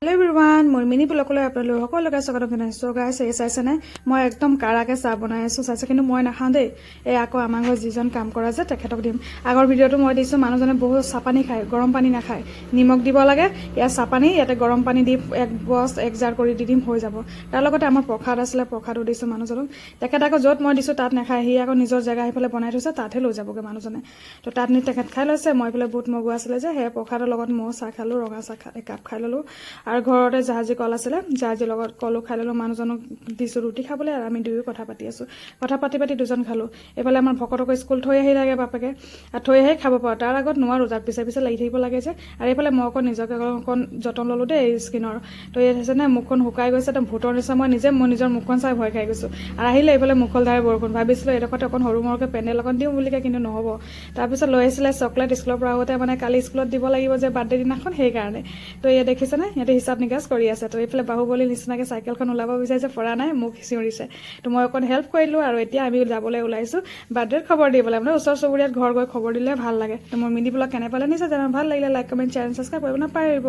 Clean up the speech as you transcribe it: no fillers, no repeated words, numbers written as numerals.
Hello' everyone মোৰ mini ব্লগলৈ আপোনালোক সকলোকে স্বাগতম জনাইছোঁ গাইছ এই চাইছেনে মই একদম কাৰাকে চাহ বনাই আছোঁ চাইছে কিন্তু মই নাখাওঁ দেই এই আকৌ আমাৰ ঘৰত যিজন কাম কৰা যে তেখেতক দিম আগৰ ভিডিঅ'টো মই দিছোঁ মানুহজনে বহুত চাপানী খায় গৰম পানী নাখায় নিমখ দিব লাগে ইয়াত চাপানী ইয়াতে গৰম পানী দি এক জাৰ কৰি দি দিম হৈ যাব তাৰ লগতে আমাৰ প্ৰসাদ আছিলে প্ৰসাদো দিছোঁ মানুহজনক তেখেত আকৌ য'ত মই দিছোঁ তাত নাখায় সি আকৌ নিজৰ জেগা সেইফালে বনাই থৈছে তাতহে লৈ যাবগৈ মানুহজনে তো তাত নি তেখেত খাই লৈছে মই এইফালে বুট মগু আছিলে যে সেই প্ৰসাদৰ লগত মই চাহ খালোঁ ৰঙা চাহ একাপ খাই ল'লোঁ আৰু ঘৰতে জাহাজী কল আছিলে জাহাজীৰ লগত কলো খাই ল'লোঁ মানুহজনক দিছোঁ ৰুটি খাবলৈ আৰু আমি দুয়ো কথা পাতি আছোঁ কথা পাতি দুজন খালোঁ এইফালে আমাৰ ভকতক স্কুল থৈ আহি লাগে বাপেকে আৰু থৈ আহি খাব পাৰোঁ তাৰ আগত নোৱাৰোঁ তাত পিছে পিছে লাগি থাকিব লাগে যে আৰু এইফালে মই অকণ নিজকে অকণ যতন ল'লোঁ দেই স্কিনৰ তো এই হৈছে নে মুখখন শুকাই গৈছে একদম ভূতৰ নিচিনা মই নিজৰ মুখখন চাই ভয় খাই গৈছোঁ আৰু আহিলে এইফালে মুখলধাৰে বৰষুণ ভাবিছিলোঁ এইডোখৰতে অকণ সৰু মৰুকৈ পেণ্ডেল অকণ দিওঁ বুলিকে কিন্তু নহ'ব তাৰপিছত লৈ আহিছিলে চকলেট স্কুলৰ পৰা আগতে মানে কালি স্কুলত দিব লাগিব যে বাৰ্থডে দিনাখন সেইকাৰণে তো ইয়াত দেখিছেনে ইয়াতে হিচাপ নিকাচ কৰি আছে তো এইফালে বাহুবলী নিচিনাকৈ চাইকেলখন ওলাব বিচাৰিছে পৰা নাই মোক চিঞৰিছে তো মই অকণ হেল্প কৰিলোঁ আৰু এতিয়া আমি যাবলৈ ওলাইছোঁ বাৰ্থডেৰ খবৰ দিবলৈ মানে ওচৰ চুবুৰীয়াত ঘৰ গৈ খবৰ দিলে ভাল লাগে তো মোৰ মিনি ব্লগ কেনে পালে নিশ্চয় জানো ভাল লাগিলে লাইক কমেণ্ট শ্বেয়াৰ ছাবস্ক্ৰাইব কৰিব নাপাহৰিব।